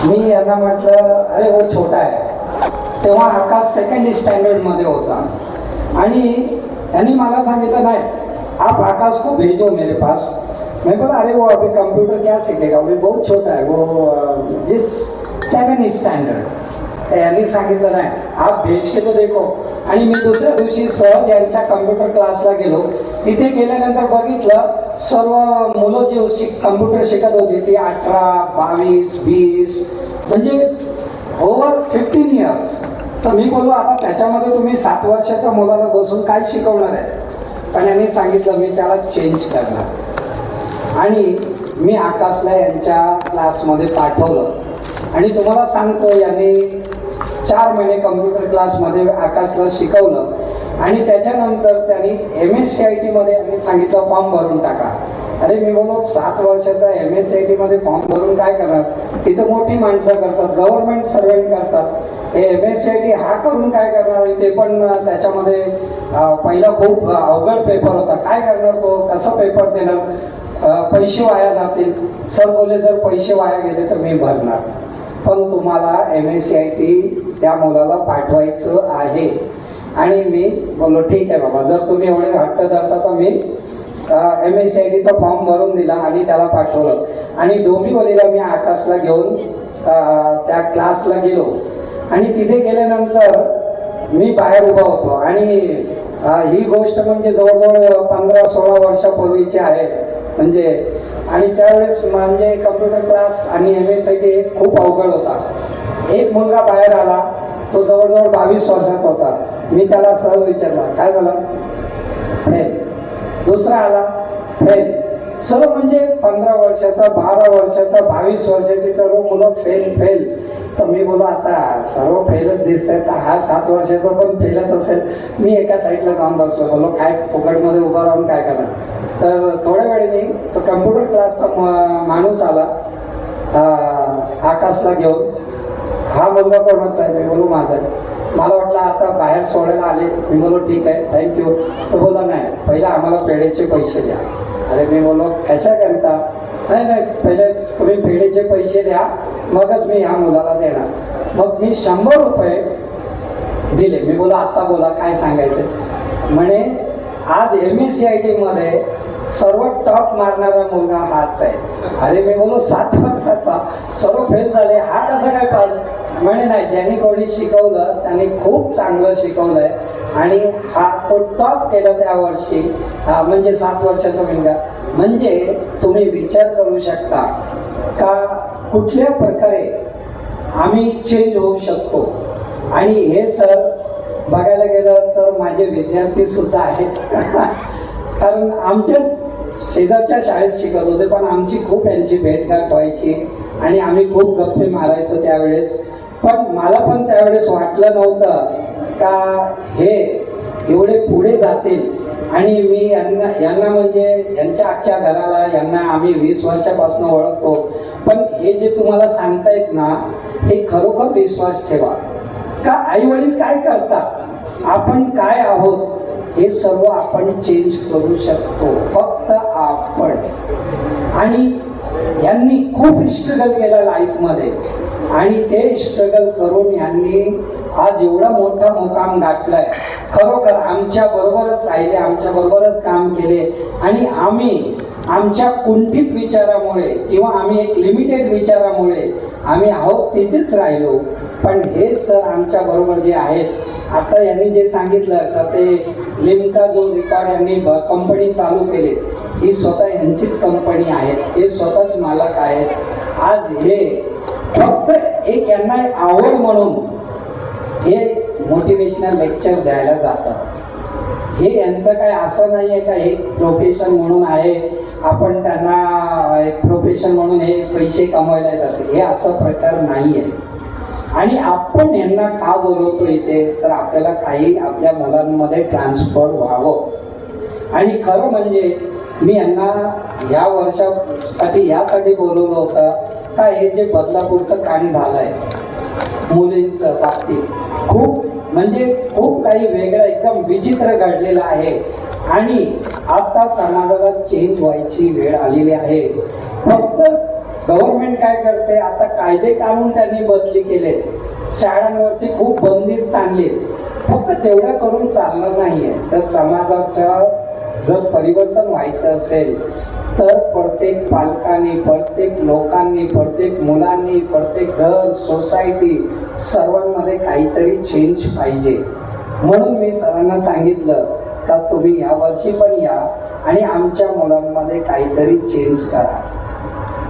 मी यांना म्हटलं अरे वो छोटा आहे. तेव्हा आकाश सेकंड स्टँडर्डमध्ये होता आणि यांनी मला सांगितलं नाही आप आकाश को भेजो मेरे पास. मैं बोला अरे वो अभी कंप्यूटर क्या सीखेगा, वो बहुत छोटा है, वो जिस 7 स्टँडर्ड. यांनी सांगितलं नाही आप भेज के तो देखो. आणि मी दुसऱ्या दिवशी सहज यांच्या कम्प्युटर क्लासला गेलो. तिथे गेल्यानंतर बघितलं सर्व मुलं जे कम्प्युटर शिकत होती ती 18, 22, 20 म्हणजे ओव्हर 15 इयर्स. तर मी बोललो आता त्याच्यामध्ये तुम्ही 7 वर्षाच्या मुलाला बसून काय शिकवणार आहे. पण यांनी सांगितलं मी त्याला चेंज करणार. आणि मी आकाशला यांच्या क्लासमध्ये पाठवलं. आणि तुम्हाला सांगतो यांनी 4 महिने कम्प्युटर क्लासमध्ये आकाशला शिकवलं. आणि त्याच्यानंतर त्यांनी MSCIT मध्ये यांनी सांगितलं फॉर्म भरून टाका. अरे मी बोललो 7 वर्षाचा MSCIT मध्ये फॉर्म भरून काय करणार, तिथं मोठी माणसं करतात, गव्हर्नमेंट सर्वेंट करतात. हे MSCIT हा करून काय करणार. ते पण त्याच्यामध्ये पहिला खूप अवघड पेपर होता. काय करणार तो, कसं पेपर देणार, पैसे वाया जातील. सर बोलले जर पैसे वाया गेले तर मी भरणार, पण तुम्हाला MSCIT त्या मुलाला पाठवायचं आहे. आणि मी बोललो ठीक आहे बाबा, जर तुम्ही एवढे हट्ट धरता तर मी MSCITचा फॉर्म भरून दिला आणि त्याला पाठवलं. आणि डोंबिवलीला मी आकाशला घेऊन त्या क्लासला गेलो. आणि तिथे गेल्यानंतर मी बाहेर उभा होतो. आणि ही गोष्ट म्हणजे जवळजवळ 15-16 वर्षापूर्वीची आहे. म्हणजे आणि त्यावेळेस म्हणजे कम्प्युटर क्लास आणि MSCIT खूप अवघड होता. एक मुलगा बाहेर आला, तो जवळजवळ 22 वर्षाचा होता. मी त्याला सहज विचारला काय झालं, फेल. दुसरा आला, फेल. सर्व म्हणजे 15 वर्षाचा, 12 वर्षाचा, 22 वर्षाची सर्व मुलं फेल फेल. तर मी बोललो आता सर्व फेलच दिसत आहेत, हा 7 वर्षाचा पण फेलच असेल. मी एका साईडला जाऊन बसलो. बोललो काय फुकटमध्ये उभा राहून काय करणार. तर थोड्या वेळेने तो कम्प्युटर क्लासचा माणूस आला आकाशला घेऊन. हा मुलगा कोणाचा आहे, मी बोलू माझा आहे. मला वाटलं आता बाहेर सोडायला आले. मी बोललो ठीक आहे थँक्यू. तो बोला नाही पहिला आम्हाला पेढेचे पैसे द्या. अरे मी बोललो कशा करता. नाही पहिले तुम्ही पेढेचे पैसे द्या मगच मी ह्या मुलाला देणार. मग मी 100 रुपये दिले. मी बोला आता बोला काय सांगायचं. म्हणे आज MSCIT मध्ये सर्व टॉप मारणारा मुलगा हाच आहे. अरे मी बोलो 7 वर्षाचा सर्व फेल झाले, हा कसा काय पास. म्हणे नाही ज्यांनी कोणी शिकवलं त्यांनी खूप चांगलं शिकवलंय आणि हा तो टॉप केला त्या वर्षी. म्हणजे 7 वर्षाचा मुलगा. म्हणजे तुम्ही विचार करू शकता का कुठल्या प्रकारे आम्ही चेंज होऊ शकतो. आणि हे सर बघायला गेलं तर माझे विद्यार्थी सुद्धा आहेत. कारण आमच्या शेजारच्या शाळेत शिकत होते पण आमची खूप यांची भेटगाठ व्हायची आणि आम्ही खूप गप्पे मारायचो त्यावेळेस. पण मला पण त्यावेळेस वाटलं नव्हतं का हे एवढे पुढे जातील. आणि मी यांना म्हणजे यांच्या अख्ख्या घराला यांना आम्ही 20 वर्षापासून ओळखतो. पण हे जे तुम्हाला सांगतायत ना हे खरोखर विश्वास ठेवा. का आईवडील काय करतात, आपण काय आहोत हे सर्व आपण चेंज करू शकतो फक्त आपण. आणि यांनी खूप स्ट्रगल केलं लाईफमध्ये आणि ते स्ट्रगल करून यांनी आज एवढा मोठा मुकाम गाठलाय. खरोखर आमच्या बरोबरच राहिले, आमच्या बरोबरच काम केले. आणि आम्ही आमच्या कुंठित विचारामुळे किंवा आम्ही एक लिमिटेड विचारामुळे आम्ही आहोत तिथेच राहिलो. पण हे सर आमच्या बरोबर जे आहेत आता यांनी जे सांगितलं तर ते लिम्का जो रेकॉर्ड यांनी कंपनी चालू केली ही स्वतः यांचीच कंपनी आहे. हे स्वतःच मालक आहेत. आज हे फक्त एक यांना आवड म्हणून हे मोटिवेशनल लेक्चर द्यायला जातात. हे यांचं काय असं नाही आहे का एक प्रोफेशन म्हणून आहे, आपण त्यांना एक प्रोफेशन म्हणून हे पैसे कमवायला येतात. हे असं प्रकार नाही आहे. आणि आपण यांना का बोलवतो इथे तर आपल्याला काही आपल्या मुलांमध्ये ट्रान्सफर व्हावं. आणि खरं म्हणजे मी यांना या वर्षासाठी यासाठी बोलवलं होतं का हे जे बदलापूरचं कांड झालंय मुलींचं बाबतीत खूप म्हणजे खूप काही वेगळं एकदम विचित्र घडलेलं आहे. आणि आता समाजाला चेंज व्हायची वेळ आलेली आहे. फक्त गव्हर्नमेंट काय करते, आता कायदे कानून त्यांनी बदली केले, शाळांवरती खूप बंदिस्त आणली. फक्त तेवढं करून चालणार नाहीये. तर समाजाचं जर परिवर्तन व्हायचं असेल तर प्रत्येक पालकांनी, प्रत्येक लोकांनी, प्रत्येक मुलांनी, प्रत्येक घर, सोसायटी सर्वांमध्ये काहीतरी चेंज पाहिजे. म्हणून मी सरांना सांगितलं का तुम्ही या वर्षी पण या आणि आमच्या मुलांमध्ये काहीतरी चेंज करा.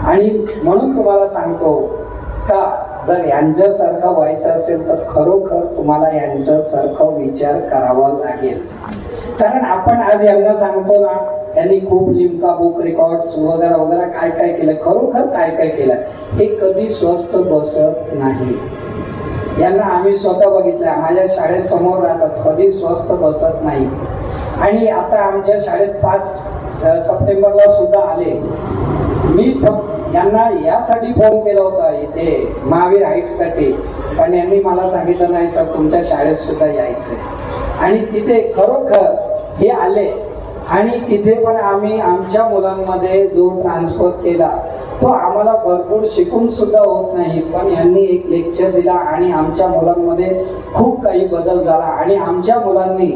आणि म्हणून तुम्हाला सांगतो का जर यांच्यासारखं व्हायचं असेल तर खरोखर तुम्हाला यांच्यासारखं विचार करावा लागेल. कारण आपण आज यांना सांगतो ना, यांनी खूप लिम्का बुक रेकॉर्ड्स वगैरे वगैरे काय काय केलं, खरोखर काय काय केलं, हे कधी स्वस्थ बसत नाही. यांना आम्ही स्वतः बघितलं, माझ्या शाळेत समोर राहतात, कधी स्वस्थ बसत नाही. आणि आता आमच्या शाळेत 5 सप्टेंबरला सुद्धा आले. मी यांना यासाठी फोन केला होता इथे महावीर हाईट्ससाठी, पण यांनी मला सांगितलं नाही सर तुमच्या शाळेत सुद्धा यायचंय. आणि तिथे खरोखर हे आले आणि तिथे पण आम्ही आमच्या मुलांमध्ये जो ट्रान्सफर केला तो आम्हाला भरपूर शिकून सुद्धा होत नाही, पण यांनी एक लेक्चर दिला आणि आमच्या मुलांमध्ये खूप काही बदल झाला. आणि आमच्या मुलांनी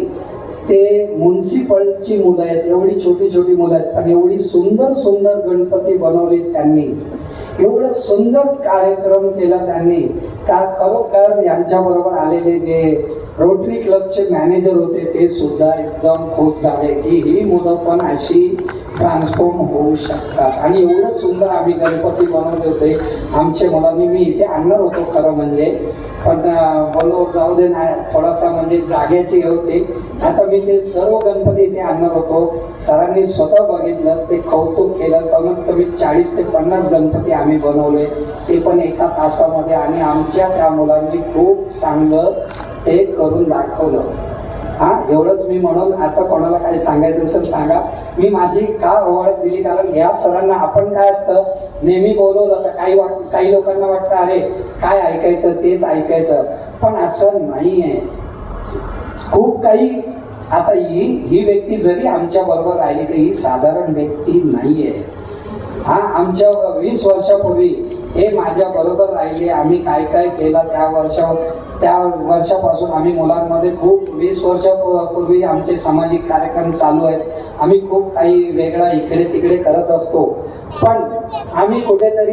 ते म्युन्सिपलची मुलं आहेत, एवढी छोटी छोटी मुलं आहेत, पण एवढी सुंदर सुंदर गणपती बनवली त्यांनी, एवढं सुंदर कार्यक्रम केला त्यांनी का खरोखर यांच्याबरोबर आलेले जे रोटरी क्लबचे मॅनेजर होते ते सुद्धा एकदम खुश झाले की ही मुलं पण अशी ट्रान्सफॉर्म होऊ शकतात. आणि एवढं सुंदर आम्ही गणपती बनवले होते आमच्या मुलांनी. मी इथे आणणार होतो खरं म्हणजे, पण बोलो जाऊ दे ना, थोडासा म्हणजे जाग्याची होते. आता मी ते सर्व गणपती इथे आणणार होतो. सरांनी स्वतः बघितलं, ते कौतुक केलं. कमीत कमी 40 ते 50 गणपती आम्ही बनवले, ते पण एका तासामध्ये. आणि आमच्या त्या मुलांनी खूप चांगलं ते करून दाखवलं. एवढंच मी म्हणून आता कोणाला काही सांगायचं असेल सांगा. मी माझी का ओळख दिली, कारण या सरांना आपण काय असतं नेहमी बोलवलं तर काही लोकांना वाटतं अरे काय ऐकायचं तेच ऐकायचं, पण असं नाही आहे. खूप काही आता ही व्यक्ती जरी आमच्या बरोबर राहिली तर ही साधारण व्यक्ती नाहीये. आमच्या 20 वर्षापूर्वी हे माझ्या बरोबर राहिले. आम्ही काय काय केलं त्या वर्षापासून आम्ही मुलांमध्ये खूप 20 वर्षापूर्वी आमचे सामाजिक कार्यक्रम चालू आहेत. आम्ही खूप काही वेगळा इकडे तिकडे करत असतो, पण आम्ही कुठेतरी